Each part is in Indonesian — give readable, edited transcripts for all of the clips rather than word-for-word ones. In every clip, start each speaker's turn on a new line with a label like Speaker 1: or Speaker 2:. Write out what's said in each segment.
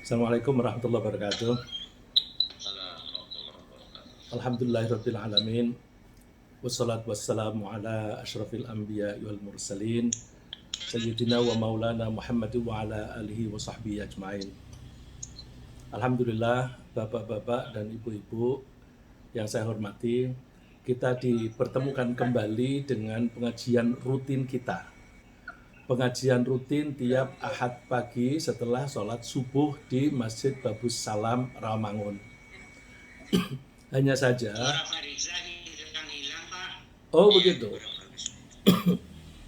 Speaker 1: Assalamualaikum warahmatullahi wabarakatuh. Alhamdulillahirabbil alamin. Wassalatu wassalamu ala asyrafil anbiya wal mursalin sayyidina wa maulana Muhammad wa ala alihi wa sahbihi ajmain. Alhamdulillah, bapak-bapak dan ibu-ibu yang saya hormati, kita dipertemukan kembali dengan pengajian rutin kita. Pengajian rutin tiap Ahad pagi setelah sholat subuh di Masjid Babus Salam, Rawamangun. Hanya saja, oh begitu,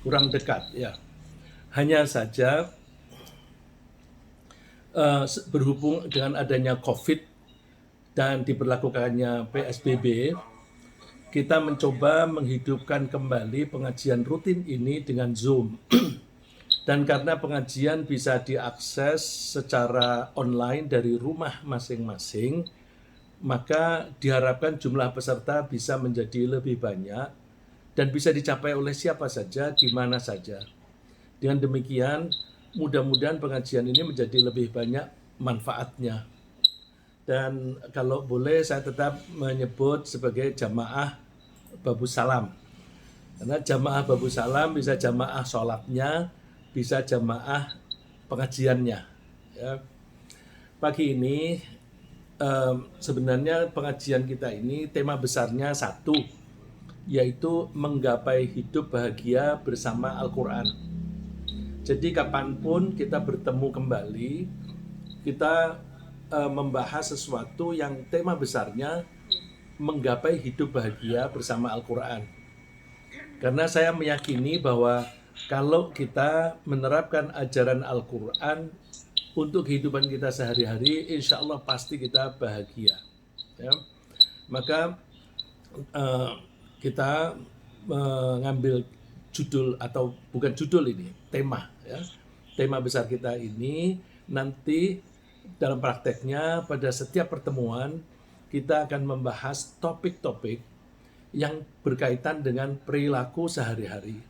Speaker 1: kurang dekat ya. Hanya saja berhubung dengan adanya COVID dan diberlakukannya PSBB, kita mencoba menghidupkan kembali pengajian rutin ini dengan Zoom. Dan karena pengajian bisa diakses secara online dari rumah masing-masing, maka diharapkan jumlah peserta bisa menjadi lebih banyak dan bisa dicapai oleh siapa saja, di mana saja. Dengan demikian, mudah-mudahan pengajian ini menjadi lebih banyak manfaatnya. Dan kalau boleh saya tetap menyebut sebagai jamaah Babus Salam. Karena jamaah Babus Salam bisa jamaah sholatnya, bisa jamaah pengajiannya. Ya. Pagi ini sebenarnya pengajian kita ini tema besarnya satu, yaitu menggapai hidup bahagia bersama Al-Quran. Jadi kapanpun kita bertemu kembali, kita membahas sesuatu yang tema besarnya menggapai hidup bahagia bersama Al-Quran. Karena saya meyakini bahwa kalau kita menerapkan ajaran Al-Quran untuk kehidupan kita sehari-hari, insya Allah pasti kita bahagia. Ya. Maka kita mengambil judul, atau bukan judul ini, tema. Ya. Tema besar kita ini nanti dalam prakteknya pada setiap pertemuan kita akan membahas topik-topik yang berkaitan dengan perilaku sehari-hari.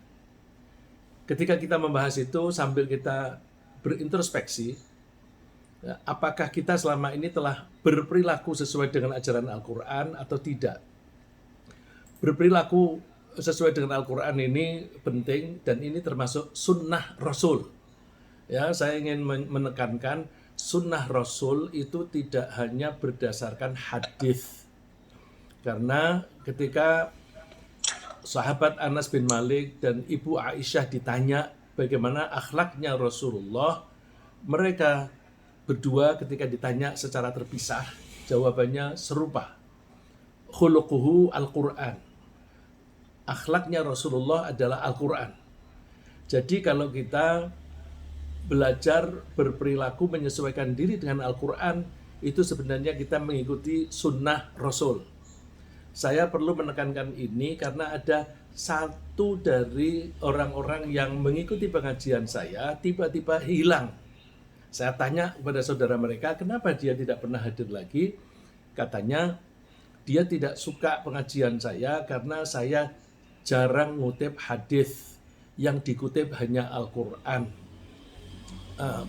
Speaker 1: Ketika kita membahas itu sambil kita berintrospeksi, apakah kita selama ini telah berperilaku sesuai dengan ajaran Al-Quran atau tidak. Berperilaku sesuai dengan Al-Quran ini penting, dan ini termasuk sunnah Rasul. Ya, saya ingin menekankan sunnah Rasul itu tidak hanya berdasarkan hadis. Karena ketika sahabat Anas bin Malik dan Ibu Aisyah ditanya bagaimana akhlaknya Rasulullah, mereka berdua ketika ditanya secara terpisah, jawabannya serupa. Khuluquhu Al-Quran. Akhlaknya Rasulullah adalah Al-Quran. Jadi kalau kita belajar berperilaku menyesuaikan diri dengan Al-Quran, itu sebenarnya kita mengikuti sunnah Rasul. Saya perlu menekankan ini karena ada satu dari orang-orang yang mengikuti pengajian saya tiba-tiba hilang. Saya tanya kepada saudara mereka, kenapa dia tidak pernah hadir lagi? Katanya, dia tidak suka pengajian saya karena saya jarang ngutip hadis, yang dikutip hanya Al-Quran.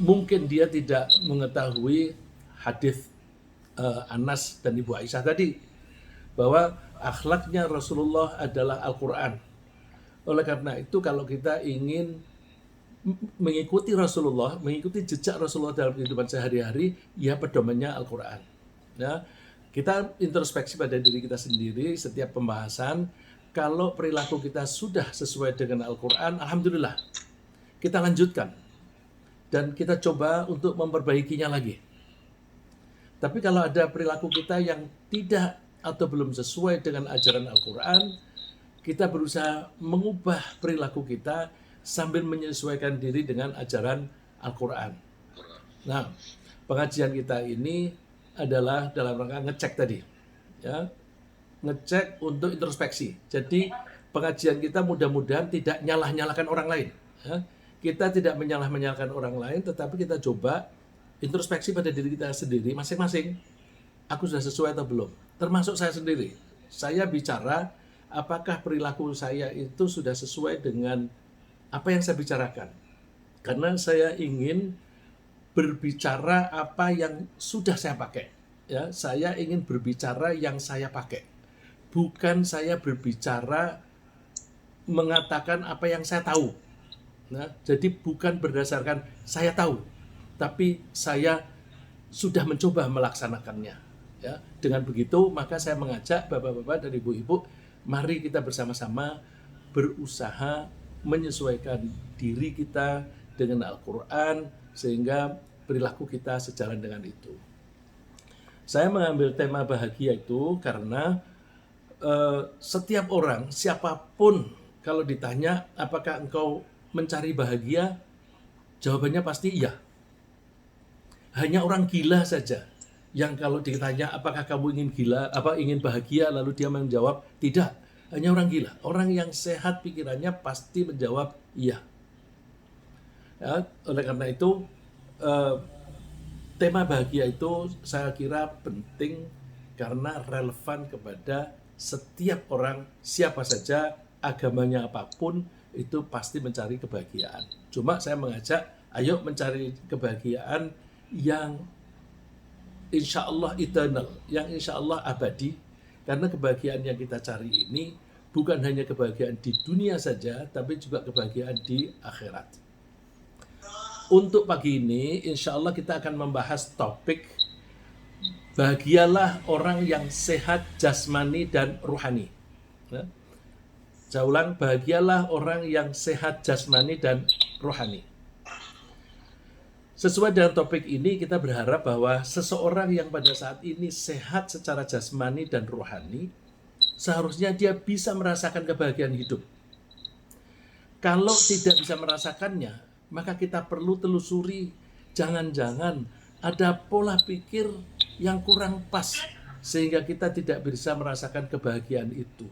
Speaker 1: Mungkin dia tidak mengetahui hadis Anas dan Ibu Aisyah tadi, bahwa akhlaknya Rasulullah adalah Al-Quran. Oleh karena itu, kalau kita ingin mengikuti Rasulullah, mengikuti jejak Rasulullah dalam kehidupan sehari-hari, ya pedomannya Al-Quran. Ya, kita introspeksi pada diri kita sendiri setiap pembahasan. Kalau perilaku kita sudah sesuai dengan Al-Quran, alhamdulillah, kita lanjutkan dan kita coba untuk memperbaikinya lagi. Tapi kalau ada perilaku kita yang tidak atau belum sesuai dengan ajaran Al-Quran, kita berusaha mengubah perilaku kita sambil menyesuaikan diri dengan ajaran Al-Quran. Nah, pengajian kita ini adalah dalam rangka ngecek tadi, ya, ngecek untuk introspeksi. Jadi pengajian kita mudah-mudahan tidak nyalah-nyalahkan orang lain. Ya. Kita tidak menyalah-menyalahkan orang lain, tetapi kita coba introspeksi pada diri kita sendiri masing-masing. Aku sudah sesuai atau belum? Termasuk saya sendiri. Saya bicara, apakah perilaku saya itu sudah sesuai dengan apa yang saya bicarakan. Karena saya ingin berbicara apa yang sudah saya pakai. Ya, saya ingin berbicara yang saya pakai. Bukan saya berbicara mengatakan apa yang saya tahu. Nah, jadi bukan berdasarkan saya tahu, tapi saya sudah mencoba melaksanakannya. Ya, dengan begitu maka saya mengajak bapak-bapak dan ibu-ibu, mari kita bersama-sama berusaha menyesuaikan diri kita dengan Al-Quran sehingga perilaku kita sejalan dengan itu. Saya mengambil tema bahagia itu karena setiap orang, siapapun, kalau ditanya apakah engkau mencari bahagia, jawabannya pasti iya. Hanya orang gila saja yang kalau ditanya apakah kamu ingin bahagia, lalu dia menjawab tidak. Hanya orang gila. Orang yang sehat pikirannya pasti menjawab iya. Ya, oleh karena itu tema bahagia itu saya kira penting karena relevan kepada setiap orang, siapa saja, agamanya apapun, itu pasti mencari kebahagiaan. Cuma saya mengajak, ayo mencari kebahagiaan yang insya Allah eternal, yang insya Allah abadi, karena kebahagiaan yang kita cari ini bukan hanya kebahagiaan di dunia saja, tapi juga kebahagiaan di akhirat. Untuk pagi ini, insya Allah kita akan membahas topik bahagialah orang yang sehat jasmani dan rohani. Ya. Saya ulang, bahagialah orang yang sehat jasmani dan rohani. Sesuai dengan topik ini, kita berharap bahwa seseorang yang pada saat ini sehat secara jasmani dan rohani, seharusnya dia bisa merasakan kebahagiaan hidup. Kalau tidak bisa merasakannya, maka kita perlu telusuri, jangan-jangan ada pola pikir yang kurang pas sehingga kita tidak bisa merasakan kebahagiaan itu.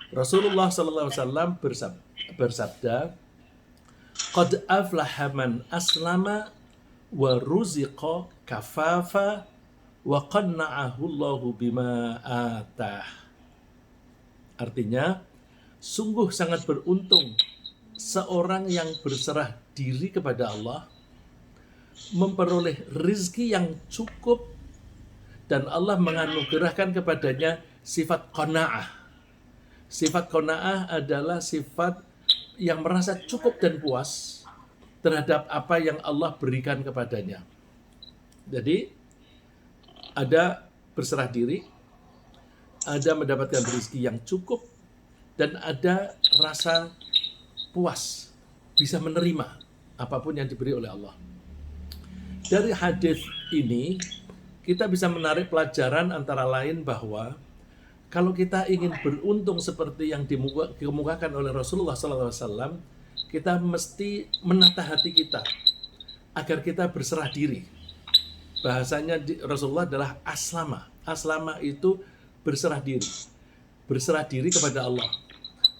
Speaker 1: Rasulullah SAW bersabda, "Qad aflaha man aslama wa ruziqa kafafa wa qanna'ahu Allahu bima atah." Artinya, sungguh sangat beruntung seorang yang berserah diri kepada Allah, memperoleh rizki yang cukup, dan Allah menganugerahkan kepadanya sifat qanaah. Sifat qanaah adalah sifat yang merasa cukup dan puas terhadap apa yang Allah berikan kepadanya. Jadi, ada berserah diri, ada mendapatkan rezeki yang cukup, dan ada rasa puas, bisa menerima apapun yang diberi oleh Allah. Dari hadis ini, kita bisa menarik pelajaran antara lain bahwa kalau kita ingin beruntung seperti yang dikemukakan oleh Rasulullah SAW, kita mesti menata hati kita agar kita berserah diri. Bahasanya Rasulullah adalah aslama. Aslama itu berserah diri kepada Allah.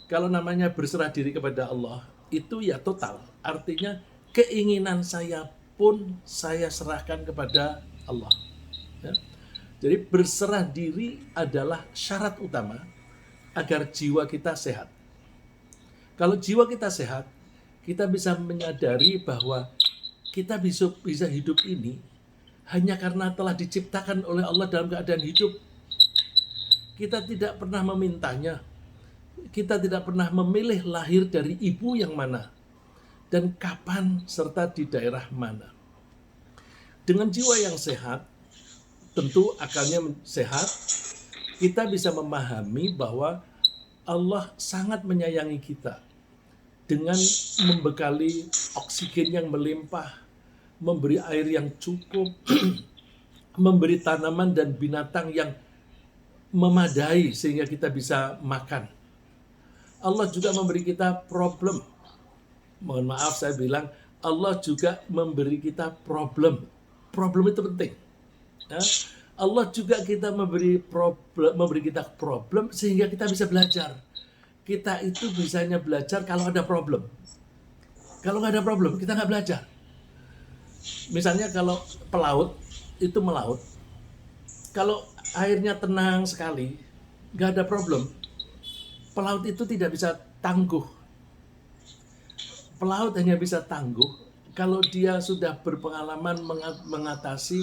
Speaker 1: Kalau namanya berserah diri kepada Allah, itu ya total. Artinya keinginan saya pun saya serahkan kepada Allah. Ya. Jadi berserah diri adalah syarat utama agar jiwa kita sehat. Kalau jiwa kita sehat, kita bisa menyadari bahwa kita bisa hidup ini hanya karena telah diciptakan oleh Allah dalam keadaan hidup. Kita tidak pernah memintanya. Kita tidak pernah memilih lahir dari ibu yang mana dan kapan serta di daerah mana. Dengan jiwa yang sehat, tentu akalnya sehat, kita bisa memahami bahwa Allah sangat menyayangi kita dengan membekali oksigen yang melimpah, memberi air yang cukup, memberi tanaman dan binatang yang memadai sehingga kita bisa makan. Allah juga memberi kita problem. Mohon maaf saya bilang, Allah juga memberi kita problem. Problem itu penting. Ya? Allah juga memberi kita problem sehingga kita bisa belajar. Kita itu bisanya belajar kalau ada problem. Kalau nggak ada problem, kita nggak belajar. Misalnya kalau pelaut itu melaut, kalau airnya tenang sekali, nggak ada problem. Pelaut itu tidak bisa tangguh. Pelaut hanya bisa tangguh kalau dia sudah berpengalaman mengatasi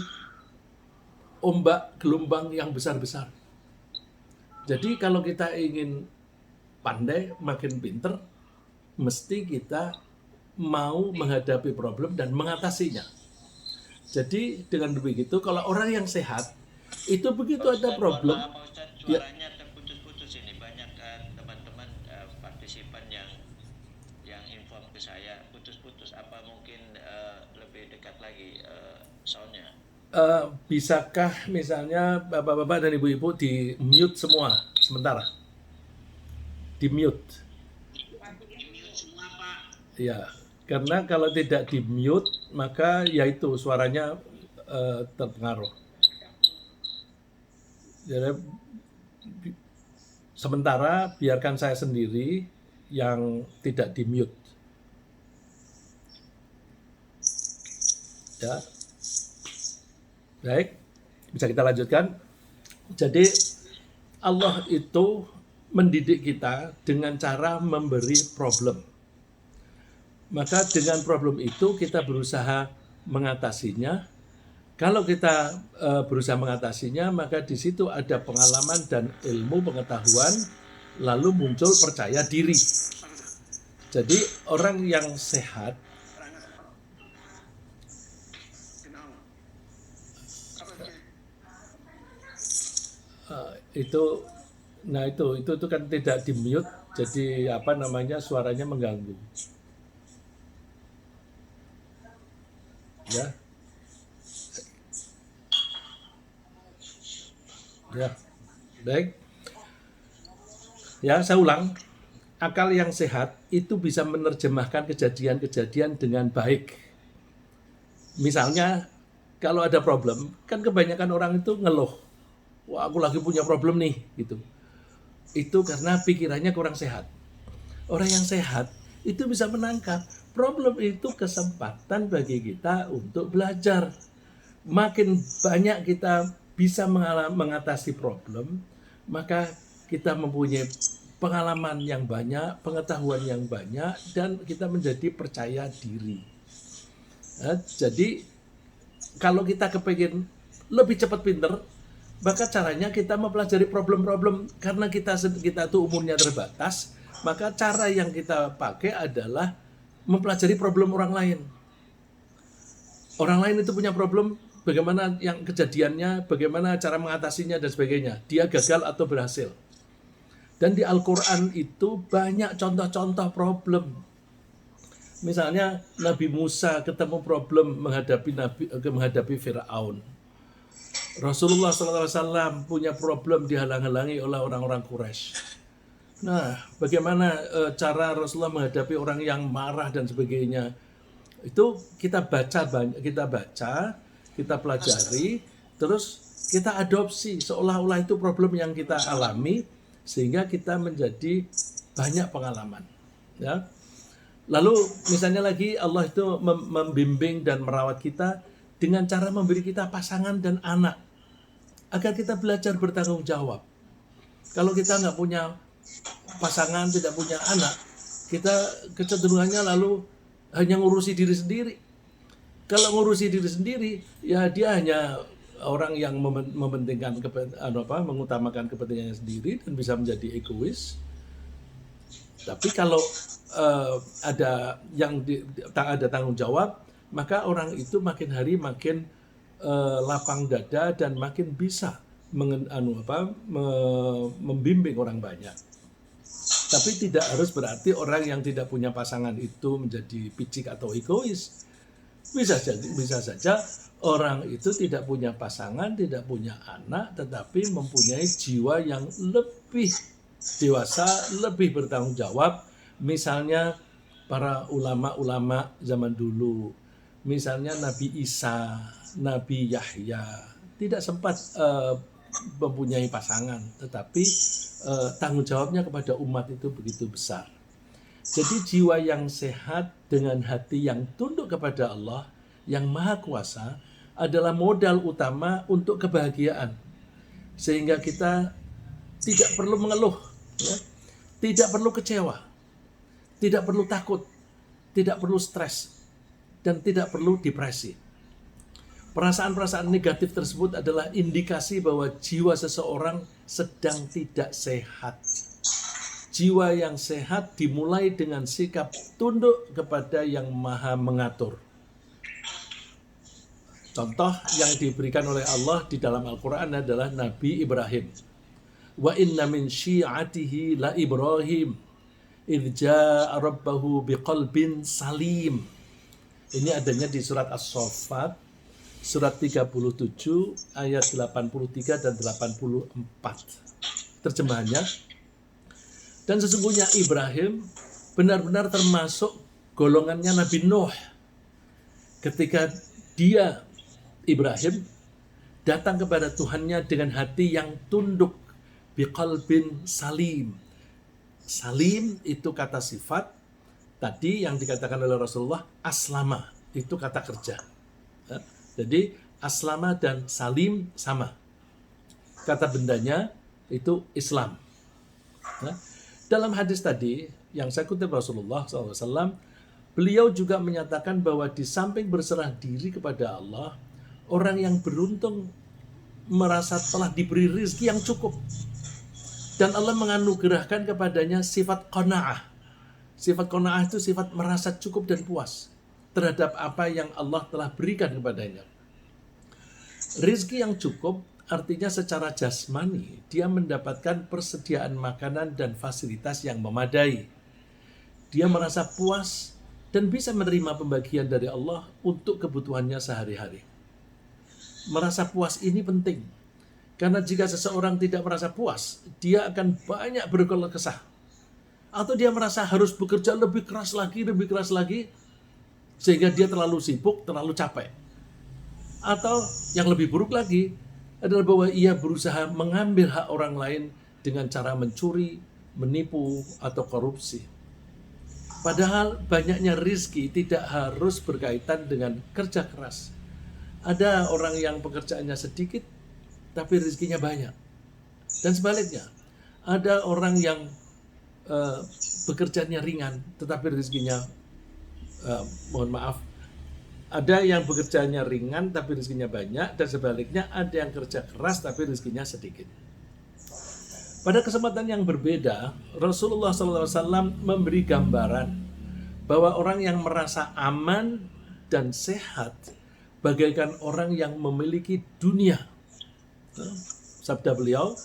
Speaker 1: ombak gelombang yang besar-besar. Jadi kalau kita ingin pandai, makin pinter, mesti kita mau menghadapi problem dan mengatasinya. Jadi dengan begitu, kalau orang yang sehat, itu begitu ada problem.
Speaker 2: Pak Ustadz,
Speaker 1: Ya,
Speaker 2: suaranya terputus-putus ini. Banyak teman-teman partisipan yang inform ke saya putus-putus. Apa mungkin lebih dekat lagi soundnya?
Speaker 1: bisakah misalnya bapak-bapak dan ibu-ibu di mute semua sementara? Di mute.
Speaker 2: Semua Pak.
Speaker 1: Ya, karena kalau tidak di mute, maka yaitu suaranya terpengaruh. Jadi sementara biarkan saya sendiri yang tidak di mute. Ya, baik, bisa kita lanjutkan. Jadi Allah itu mendidik kita dengan cara memberi problem. Maka dengan problem itu kita berusaha mengatasinya. Kalau kita berusaha mengatasinya, maka di situ ada pengalaman dan ilmu pengetahuan, lalu muncul percaya diri. Jadi orang yang sehat itu, nah itu kan tidak di mute, jadi apa namanya, suaranya mengganggu. Ya, ya, baik. Ya, saya ulang. Akal yang sehat itu bisa menerjemahkan kejadian-kejadian dengan baik. Misalnya, kalau ada problem, kan kebanyakan orang itu ngeluh. Wah, aku lagi punya problem nih, gitu. Itu karena pikirannya kurang sehat. Orang yang sehat itu bisa menangkap problem itu kesempatan bagi kita untuk belajar. Makin banyak kita bisa mengatasi problem, maka kita mempunyai pengalaman yang banyak, pengetahuan yang banyak, dan kita menjadi percaya diri. Nah, jadi kalau kita kepingin lebih cepat pinter, maka caranya kita mempelajari problem-problem. Karena kita tuh umurnya terbatas, maka cara yang kita pakai adalah mempelajari problem orang lain. Orang lain itu punya problem, bagaimana yang kejadiannya, bagaimana cara mengatasinya, dan sebagainya. Dia gagal atau berhasil. Dan di Al-Quran itu banyak contoh-contoh problem. Misalnya Nabi Musa ketemu problem menghadapi Fir'aun. Rasulullah SAW punya problem dihalang-halangi oleh orang-orang Quraisy. Nah, bagaimana cara Rasulullah menghadapi orang yang marah dan sebagainya? Itu kita baca, kita pelajari, terus kita adopsi seolah-olah itu problem yang kita alami, sehingga kita menjadi banyak pengalaman. Ya. Lalu misalnya lagi Allah itu membimbing dan merawat kita dengan cara memberi kita pasangan dan anak, agar kita belajar bertanggung jawab. Kalau kita nggak punya pasangan, tidak punya anak, kita kecenderungannya lalu hanya ngurusi diri sendiri. Kalau ngurusi diri sendiri, ya dia hanya orang yang mementingkan mengutamakan kepentingannya sendiri dan bisa menjadi egois. Tapi kalau ada tanggung jawab, maka orang itu makin hari makin lapang dada dan makin bisa membimbing orang banyak. Tapi tidak harus berarti orang yang tidak punya pasangan itu menjadi picik atau egois. Bisa saja orang itu tidak punya pasangan, tidak punya anak, tetapi mempunyai jiwa yang lebih dewasa, lebih bertanggung jawab. Misalnya para ulama-ulama zaman dulu, misalnya Nabi Isa, Nabi Yahya, tidak sempat mempunyai pasangan, tetapi tanggung jawabnya kepada umat itu begitu besar. Jadi jiwa yang sehat dengan hati yang tunduk kepada Allah yang Maha Kuasa adalah modal utama untuk kebahagiaan. Sehingga kita tidak perlu mengeluh, ya, tidak perlu kecewa, tidak perlu takut, tidak perlu stres. dan tidak perlu depresi. Perasaan-perasaan negatif tersebut adalah indikasi bahwa jiwa seseorang sedang tidak sehat. Jiwa yang sehat dimulai dengan sikap tunduk kepada yang Maha Mengatur. Contoh yang diberikan oleh Allah di dalam Al-Quran adalah Nabi Ibrahim. Wa inna min syi'atihi la Ibrahim idh ja'a rabbahu biqalbin salim. Ini adanya di surat As-Saffat, surat 37, ayat 83 dan 84. Terjemahannya, dan sesungguhnya Ibrahim benar-benar termasuk golongannya Nabi Nuh. Ketika dia, Ibrahim, datang kepada Tuhannya dengan hati yang tunduk, biqalbin salim. Salim itu kata sifat, tadi yang dikatakan oleh Rasulullah, aslama, itu kata kerja. Jadi aslama dan salim sama. Kata bendanya itu Islam. Dalam hadis tadi yang saya kutip Rasulullah SAW, beliau juga menyatakan bahwa di samping berserah diri kepada Allah, orang yang beruntung merasa telah diberi rezeki yang cukup. Dan Allah menganugerahkan kepadanya sifat qanaah. Sifat qanaah itu sifat merasa cukup dan puas terhadap apa yang Allah telah berikan kepadanya. Rezeki yang cukup artinya secara jasmani dia mendapatkan persediaan makanan dan fasilitas yang memadai. Dia merasa puas dan bisa menerima pembagian dari Allah untuk kebutuhannya sehari-hari. Merasa puas ini penting, karena jika seseorang tidak merasa puas, dia akan banyak berkeluh kesah. Atau dia merasa harus bekerja lebih keras lagi, sehingga dia terlalu sibuk, terlalu capek. Atau yang lebih buruk lagi adalah bahwa ia berusaha mengambil hak orang lain dengan cara mencuri, menipu, atau korupsi. Padahal banyaknya rizki tidak harus berkaitan dengan kerja keras. Ada orang yang pekerjaannya sedikit, tapi rizkinya banyak. Dan sebaliknya, ada orang yang pekerjaannya ringan, tetapi rizkinya, ada yang pekerjaannya ringan, tapi rizkinya banyak, dan sebaliknya ada yang kerja keras, tapi rizkinya sedikit. Pada kesempatan yang berbeda, Rasulullah SAW memberi gambaran bahwa orang yang merasa aman dan sehat bagaikan orang yang memiliki dunia. Sabda beliau,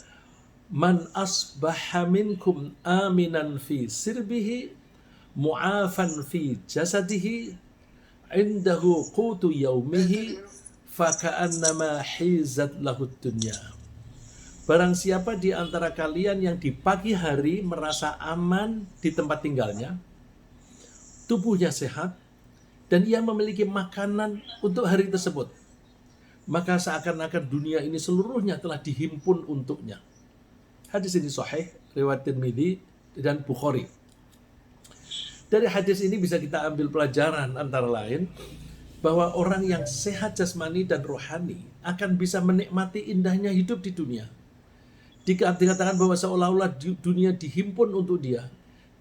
Speaker 1: man asbaha minkum aminan fi sirbihi mu'afan fi jasadihi indahu qutu yaumihi faka'annama hizat lahud dunya. Barang siapa di antara kalian yang di pagi hari merasa aman di tempat tinggalnya, tubuhnya sehat, dan ia memiliki makanan untuk hari tersebut, maka seakan-akan dunia ini seluruhnya telah dihimpun untuknya. Hadis ini sahih, riwayat Tirmidzi dan Bukhari. Dari hadis ini bisa kita ambil pelajaran antara lain bahwa orang yang sehat jasmani dan rohani akan bisa menikmati indahnya hidup di dunia. Dikatakan bahwa seolah-olah dunia dihimpun untuk dia.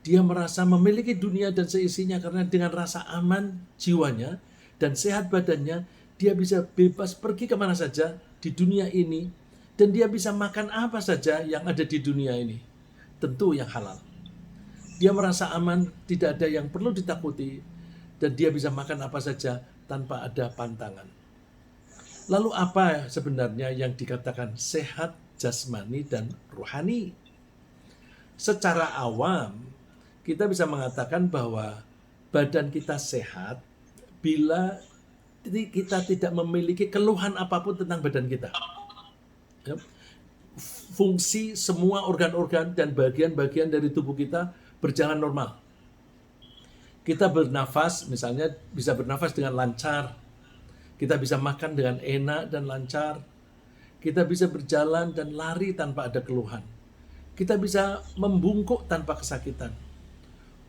Speaker 1: Dia merasa memiliki dunia dan seisinya karena dengan rasa aman jiwanya dan sehat badannya, dia bisa bebas pergi kemana saja di dunia ini, dan dia bisa makan apa saja yang ada di dunia ini, tentu yang halal. Dia merasa aman, tidak ada yang perlu ditakuti, dan dia bisa makan apa saja tanpa ada pantangan. Lalu apa sebenarnya yang dikatakan sehat jasmani dan rohani? Secara awam, kita bisa mengatakan bahwa badan kita sehat bila kita tidak memiliki keluhan apapun tentang badan kita. Fungsi semua organ-organ dan bagian-bagian dari tubuh kita berjalan normal. Kita bernafas, misalnya bisa bernafas dengan lancar. Kita bisa makan dengan enak dan lancar. Kita bisa berjalan dan lari tanpa ada keluhan. Kita bisa membungkuk tanpa kesakitan.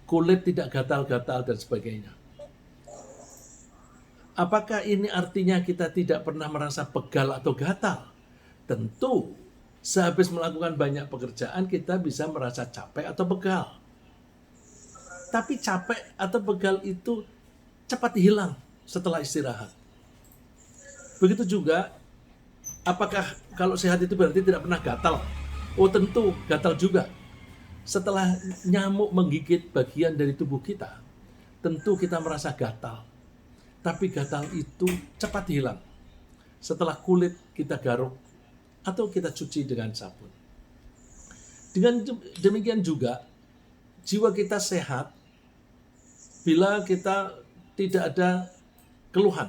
Speaker 1: Kulit tidak gatal-gatal dan sebagainya. Apakah ini artinya kita tidak pernah merasa pegal atau gatal? Tentu, sehabis melakukan banyak pekerjaan kita bisa merasa capek atau pegal. Tapi capek atau pegal itu cepat hilang setelah istirahat. Begitu juga, apakah kalau sehat itu berarti tidak pernah gatal? Oh tentu, gatal juga. Setelah nyamuk menggigit bagian dari tubuh kita, tentu kita merasa gatal. Tapi gatal itu cepat hilang setelah kulit kita garuk atau kita cuci dengan sabun. Dengan demikian juga, jiwa kita sehat bila kita tidak ada keluhan.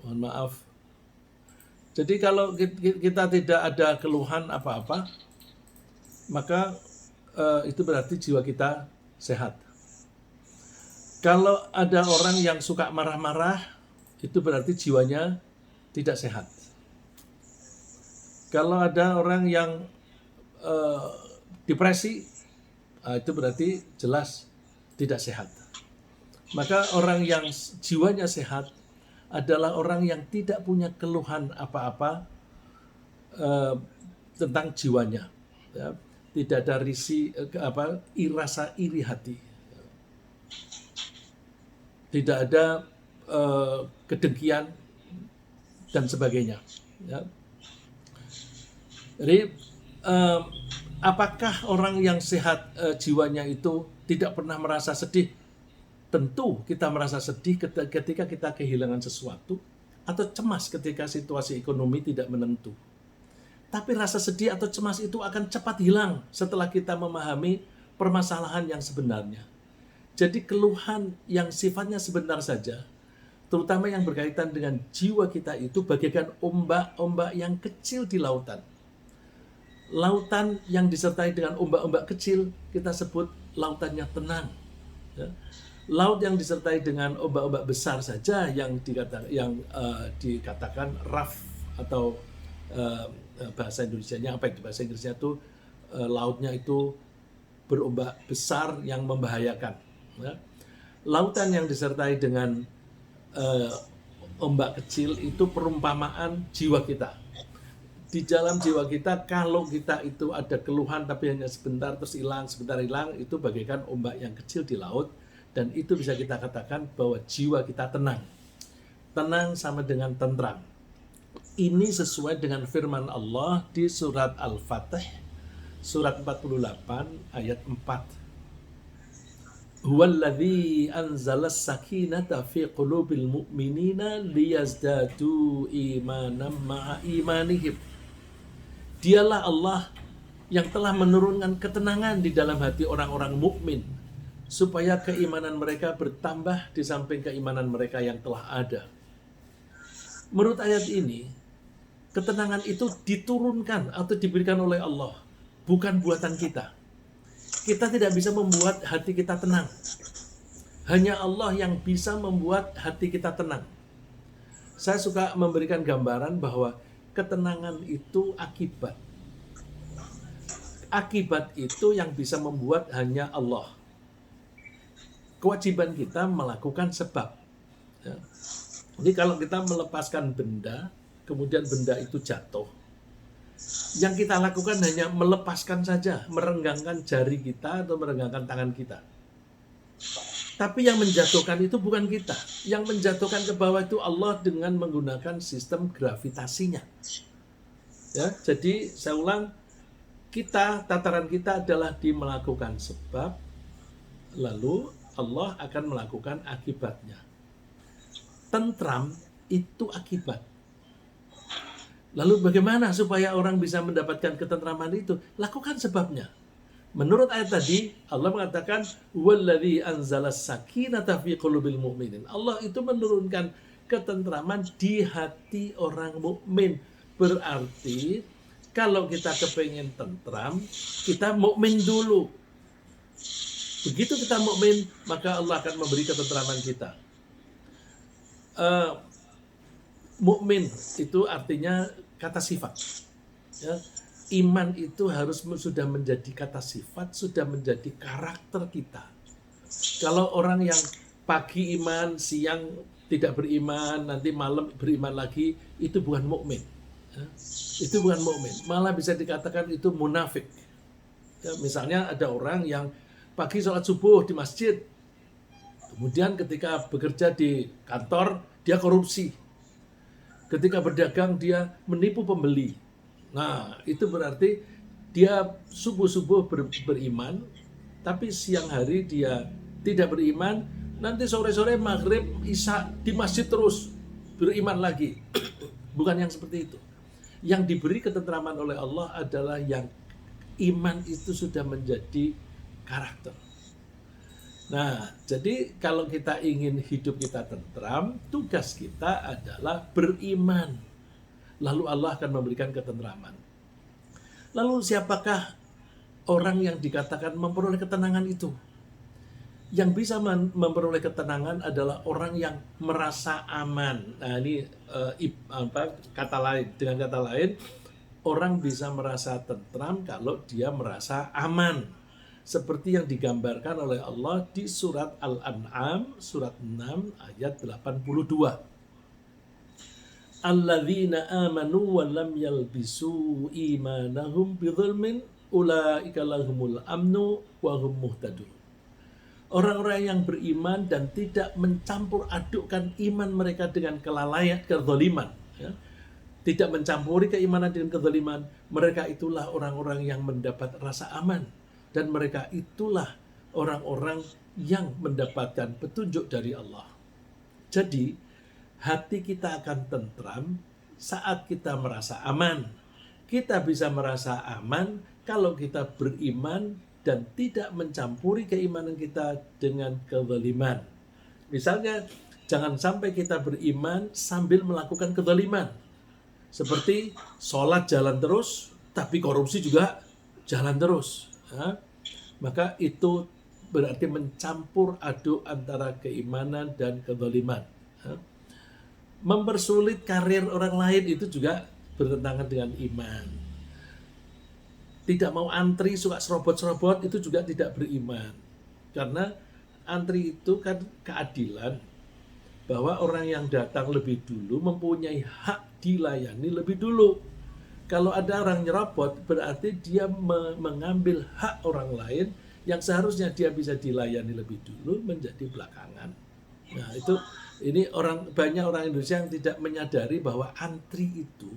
Speaker 1: Mohon maaf. Jadi kalau kita tidak ada keluhan apa-apa, maka itu berarti jiwa kita sehat. Kalau ada orang yang suka marah-marah, itu berarti jiwanya tidak sehat. Kalau ada orang yang depresi, itu berarti jelas tidak sehat. Maka orang yang jiwanya sehat adalah orang yang tidak punya keluhan apa-apa tentang jiwanya, ya. Tidak ada rasa iri hati, tidak ada kedengkian dan sebagainya, ya. Jadi apakah orang yang sehat jiwanya itu tidak pernah merasa sedih? Tentu kita merasa sedih ketika kita kehilangan sesuatu atau cemas ketika situasi ekonomi tidak menentu. Tapi rasa sedih atau cemas itu akan cepat hilang setelah kita memahami permasalahan yang sebenarnya. Jadi keluhan yang sifatnya sebentar saja, terutama yang berkaitan dengan jiwa kita itu bagaikan ombak-ombak yang kecil di lautan. Lautan yang disertai dengan ombak-ombak kecil kita sebut lautannya tenang. Ya. Laut yang disertai dengan ombak-ombak besar saja yang dikatakan rough atau bahasa Indonesianya apa itu? Bahasa Inggrisnya itu lautnya itu berombak besar yang membahayakan. Ya. Lautan yang disertai dengan ombak kecil itu perumpamaan jiwa kita. Di dalam jiwa kita, kalau kita itu ada keluhan tapi hanya sebentar terus hilang, sebentar hilang, itu bagaikan ombak yang kecil di laut. Dan itu bisa kita katakan bahwa jiwa kita tenang. Tenang sama dengan tentram. Ini sesuai dengan firman Allah di surat Al-Fatih, surat 48 ayat 4. Huwallazi anzalas sakinata fi qulubil mu'minina liyazdadu imanan ma'a imanihim. Dialah Allah yang telah menurunkan ketenangan di dalam hati orang-orang mukmin, supaya keimanan mereka bertambah di samping keimanan mereka yang telah ada. Menurut ayat ini, ketenangan itu diturunkan atau diberikan oleh Allah, bukan buatan kita. Kita tidak bisa membuat hati kita tenang. Hanya Allah yang bisa membuat hati kita tenang. Saya suka memberikan gambaran bahwa ketenangan itu akibat. Akibat itu yang bisa membuat hanya Allah. Kewajiban kita melakukan sebab. Ya. Jadi kalau kita melepaskan benda, kemudian benda itu jatuh, yang kita lakukan hanya melepaskan saja, merenggangkan jari kita atau merenggangkan tangan kita. Tapi yang menjatuhkan itu bukan kita. Yang menjatuhkan ke bawah itu Allah dengan menggunakan sistem gravitasinya. Ya, jadi saya ulang, tataran kita adalah melakukan sebab, lalu Allah akan melakukan akibatnya. Tentram itu akibat. Lalu bagaimana supaya orang bisa mendapatkan ketentraman itu? Lakukan sebabnya. Menurut ayat tadi, Allah mengatakan wallazi anzalas sakinata fi qulubil mu'minin. Allah itu menurunkan ketentraman di hati orang mukmin. Berarti kalau kita kepengen tentram, kita mukmin dulu. Begitu kita mukmin, maka Allah akan memberi ketentraman kita. Mukmin itu artinya kata sifat. Ya. Iman itu harus sudah menjadi kata sifat, sudah menjadi karakter kita. Kalau orang yang pagi iman, siang tidak beriman, nanti malam beriman lagi, itu bukan mukmin. Ya. Itu bukan mukmin. Malah bisa dikatakan itu munafik. Ya, misalnya ada orang yang pagi sholat subuh di masjid, kemudian ketika bekerja di kantor dia korupsi, ketika berdagang dia menipu pembeli. Nah, itu berarti dia subuh-subuh beriman, tapi siang hari dia tidak beriman, nanti sore-sore maghrib isya di masjid terus beriman lagi. Bukan yang seperti itu. Yang diberi ketentraman oleh Allah adalah yang iman itu sudah menjadi karakter. Nah, jadi kalau kita ingin hidup kita tentram, tugas kita adalah beriman. Lalu Allah akan memberikan ketentraman. Lalu siapakah orang yang dikatakan memperoleh ketenangan itu? Yang bisa memperoleh ketenangan adalah orang yang merasa aman. Nah, ini kata lain. Dengan kata lain, orang bisa merasa tentram kalau dia merasa aman. Seperti yang digambarkan oleh Allah di surat Al-An'am, surat 6 ayat 82. Alladzina amanu wa lam yalbisu imanahum bidzulmin ulaika lahumul amnu wa hum muhtadun. Orang-orang yang beriman dan tidak mencampur adukkan iman mereka dengan kelalaian, kezaliman, ya. Tidak mencampuri keimanan dengan kezaliman, mereka itulah orang-orang yang mendapat rasa aman, dan mereka itulah orang-orang yang mendapatkan petunjuk dari Allah. Jadi hati kita akan tentram saat kita merasa aman. Kita bisa merasa aman kalau kita beriman dan tidak mencampuri keimanan kita dengan kezaliman. Misalnya, jangan sampai kita beriman sambil melakukan kezaliman. Seperti sholat jalan terus, tapi korupsi juga jalan terus. Ya. Maka itu berarti mencampur aduk antara keimanan dan kezaliman. Ya. Mempersulit karir orang lain itu juga bertentangan dengan iman. Tidak mau antri, suka serobot-serobot, itu juga tidak beriman. Karena antri itu kan keadilan, bahwa orang yang datang lebih dulu mempunyai hak dilayani lebih dulu. Kalau ada orang nyerobot, berarti dia mengambil hak orang lain yang seharusnya dia bisa dilayani lebih dulu menjadi belakangan. Nah, ini banyak orang Indonesia yang tidak menyadari bahwa antri itu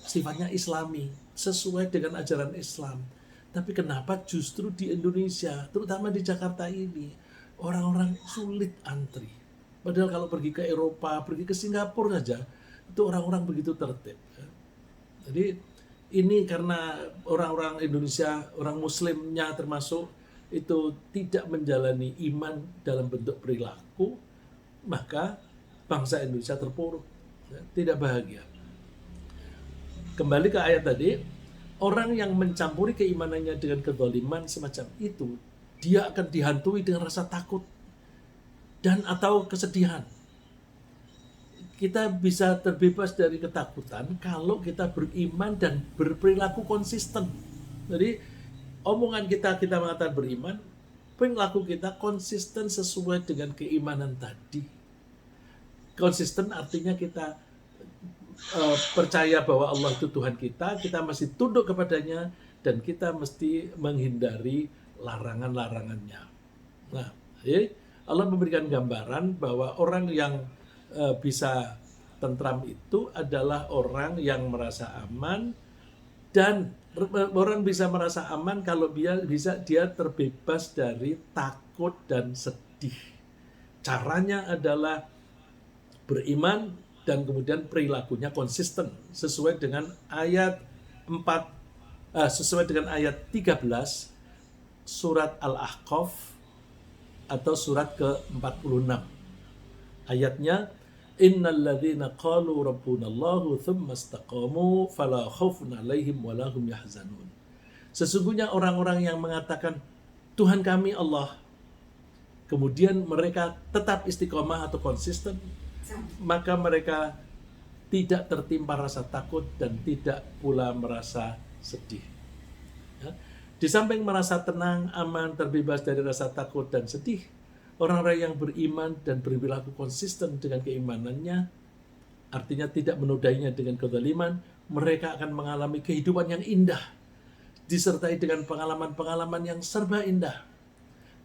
Speaker 1: sifatnya Islami, sesuai dengan ajaran Islam. Tapi kenapa justru di Indonesia, terutama di Jakarta ini, orang-orang sulit antri. Padahal kalau pergi ke Eropa, pergi ke Singapura saja, itu orang-orang begitu tertib. Jadi ini karena orang-orang Indonesia, orang Muslimnya termasuk, itu tidak menjalani iman dalam bentuk perilaku, maka bangsa Indonesia terpuruk, tidak bahagia. Kembali ke ayat tadi, orang yang mencampuri keimanannya dengan kezaliman semacam itu, dia akan dihantui dengan rasa takut dan atau kesedihan. Kita bisa terbebas dari ketakutan kalau kita beriman dan berperilaku konsisten. Jadi omongan kita mengatakan beriman, perilaku kita konsisten sesuai dengan keimanan tadi. Konsisten artinya kita percaya bahwa Allah itu Tuhan kita mesti tunduk kepadanya, dan kita mesti menghindari larangan-larangannya. Nah, Allah memberikan gambaran bahwa orang yang bisa tentram itu adalah orang yang merasa aman, dan orang bisa merasa aman kalau dia terbebas dari takut dan sedih. Caranya adalah beriman dan kemudian perilakunya konsisten sesuai dengan ayat 13 surat Al-Ahqaf atau surat ke-46. Ayatnya, innal ladzina qalu rabbunallahu tsumma istaqamu fala khaufun 'alaihim wa lahum yahzanun. Sesungguhnya orang-orang yang mengatakan Tuhan kami Allah, kemudian mereka tetap istiqomah atau konsisten, maka mereka tidak tertimpa rasa takut dan tidak pula merasa sedih. Ya. Di samping merasa tenang, aman, terbebas dari rasa takut dan sedih, orang-orang yang beriman dan berperilaku konsisten dengan keimanannya, artinya tidak menodainya dengan kezaliman, mereka akan mengalami kehidupan yang indah. disertai dengan pengalaman-pengalaman yang serba indah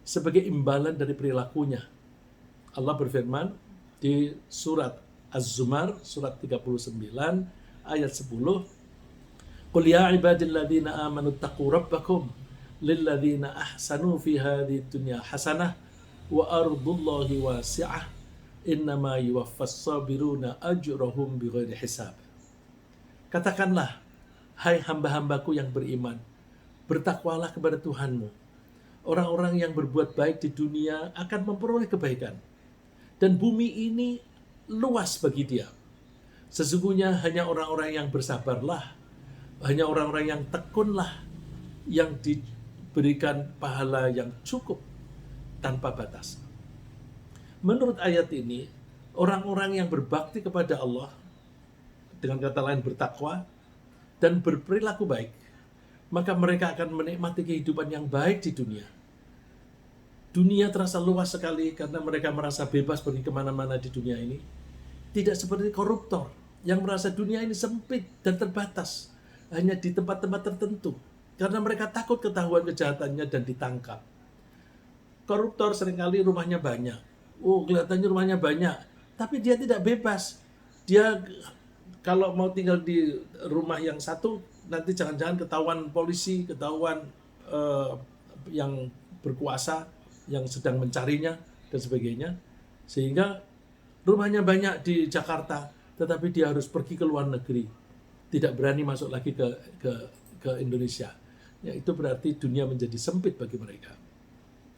Speaker 1: sebagai imbalan dari perilakunya. Allah berfirman di surat Az-Zumar surat 39 ayat 10, "Qul ya ibadilladzina amanu taqu rabbakum lilladzina ahsanu fi hadhihi dunya hasanah wa ardullahi wasi'ah innama yuwaffas sabiruna ajrahum bighairi hisab." Katakanlah, hai hamba-hambaku yang beriman, bertakwalah kepada Tuhanmu. Orang-orang yang berbuat baik di dunia akan memperoleh kebaikan. Dan bumi ini luas bagi dia. Sesungguhnya hanya orang-orang yang bersabarlah, hanya orang-orang yang tekunlah yang diberikan pahala yang cukup tanpa batas. Menurut ayat ini, orang-orang yang berbakti kepada Allah, dengan kata lain bertakwa, dan berperilaku baik, maka mereka akan menikmati kehidupan yang baik di dunia. Dunia terasa luas sekali karena mereka merasa bebas pergi kemana-mana di dunia ini. Tidak seperti koruptor yang merasa dunia ini sempit dan terbatas, hanya di tempat-tempat tertentu, karena mereka takut ketahuan kejahatannya dan ditangkap. Koruptor seringkali rumahnya banyak. Kelihatannya rumahnya banyak, tapi dia tidak bebas. Dia kalau mau tinggal di rumah yang satu, nanti jangan-jangan ketahuan polisi, ketahuan yang berkuasa, yang sedang mencarinya, dan sebagainya. Sehingga rumahnya banyak di Jakarta, tetapi dia harus pergi ke luar negeri. Tidak berani masuk lagi ke Indonesia. Ya, itu berarti dunia menjadi sempit bagi mereka.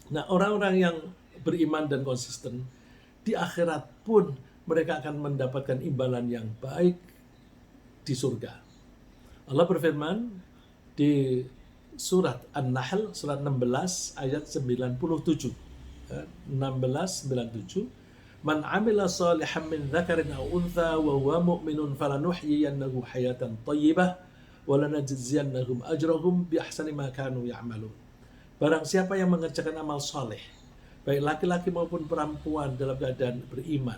Speaker 1: Nah, orang-orang yang beriman dan konsisten, di akhirat pun mereka akan mendapatkan imbalan yang baik di surga. Allah berfirman di surat An-Nahl, surat 16 ayat 97. 16:97, "Man 'amila shalihan min dzakarin aw untha wa huwa mu'minun falanuhyiyannahu hayatan thayyibah wa lanajziyannahum ajrahum bi ahsani ma kanu ya'malun." Barang siapa yang mengerjakan amal soleh, baik laki-laki maupun perempuan dalam keadaan beriman,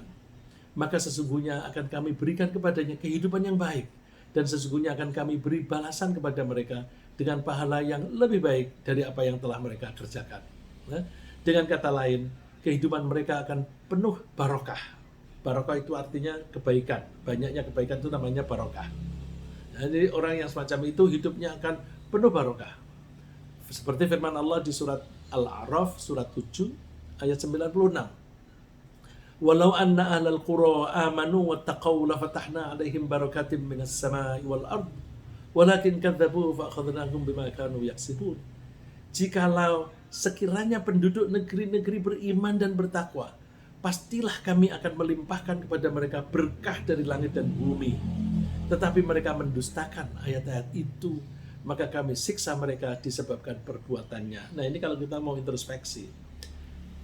Speaker 1: maka sesungguhnya akan kami berikan kepadanya kehidupan yang baik, dan sesungguhnya akan kami beri balasan kepada mereka dengan pahala yang lebih baik dari apa yang telah mereka kerjakan. Dengan kata lain, kehidupan mereka akan penuh barokah. Barokah itu artinya kebaikan. Banyaknya kebaikan itu namanya barokah. Jadi orang yang semacam itu hidupnya akan penuh barokah. Seperti firman Allah di surat Al-A'raf, surat 7, ayat 96. "Walau anna ahlal qura amanu wattaqau lafatahna 'alaihim barakatim minas sama'i wal ard walakin kadzabu fa akhadnahum bima kanu yaksibun." Jikalau sekiranya penduduk negeri-negeri beriman dan bertakwa, pastilah kami akan melimpahkan kepada mereka berkah dari langit dan bumi. Tetapi mereka mendustakan ayat-ayat itu, maka kami siksa mereka disebabkan perbuatannya. Nah, ini kalau kita mau introspeksi.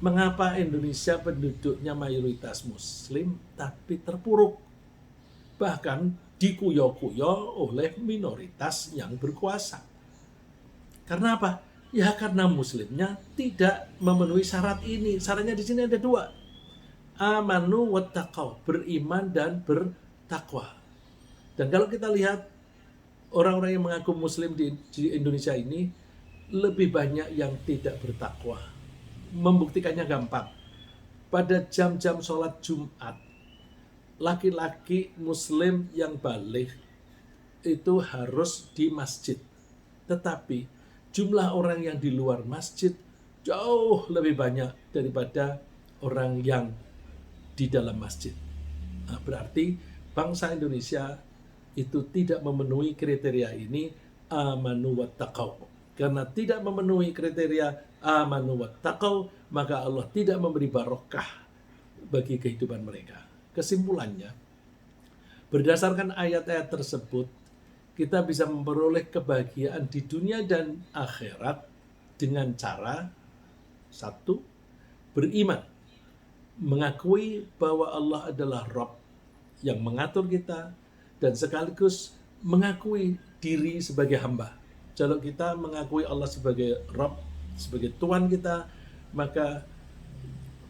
Speaker 1: Mengapa Indonesia penduduknya mayoritas Muslim tapi terpuruk? Bahkan dikuyo-kuyo oleh minoritas yang berkuasa. Karena apa? Ya karena Muslimnya tidak memenuhi syarat ini. Syaratnya di sini ada dua. Amanu wattaqau, beriman dan bertakwa. Dan kalau kita lihat orang-orang yang mengaku Muslim di Indonesia ini, lebih banyak yang tidak bertakwa. Membuktikannya gampang. Pada jam-jam sholat Jumat, laki-laki Muslim yang baligh itu harus di masjid. Tetapi jumlah orang yang di luar masjid jauh lebih banyak daripada orang yang di dalam masjid. Nah, berarti bangsa Indonesia itu tidak memenuhi kriteria ini, amanu wattaqau. Karena tidak memenuhi kriteria amanu wattaqau, maka Allah tidak memberi barokah bagi kehidupan mereka. Kesimpulannya, berdasarkan ayat-ayat tersebut, kita bisa memperoleh kebahagiaan di dunia dan akhirat dengan cara satu, beriman, mengakui bahwa Allah adalah Rabb yang mengatur kita, dan sekaligus mengakui diri sebagai hamba. Kalau kita mengakui Allah sebagai Rabb, sebagai Tuhan kita, maka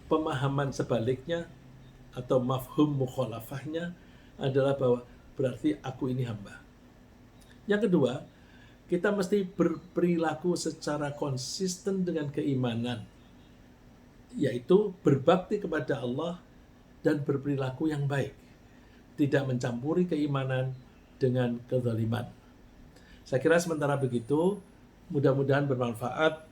Speaker 1: pemahaman sebaliknya atau mafhum mukhalafahnya adalah bahwa berarti aku ini hamba. Yang kedua, kita mesti berperilaku secara konsisten dengan keimanan, yaitu berbakti kepada Allah dan berperilaku yang baik, tidak mencampuri keimanan dengan kezaliman. Saya kira sementara begitu, mudah-mudahan bermanfaat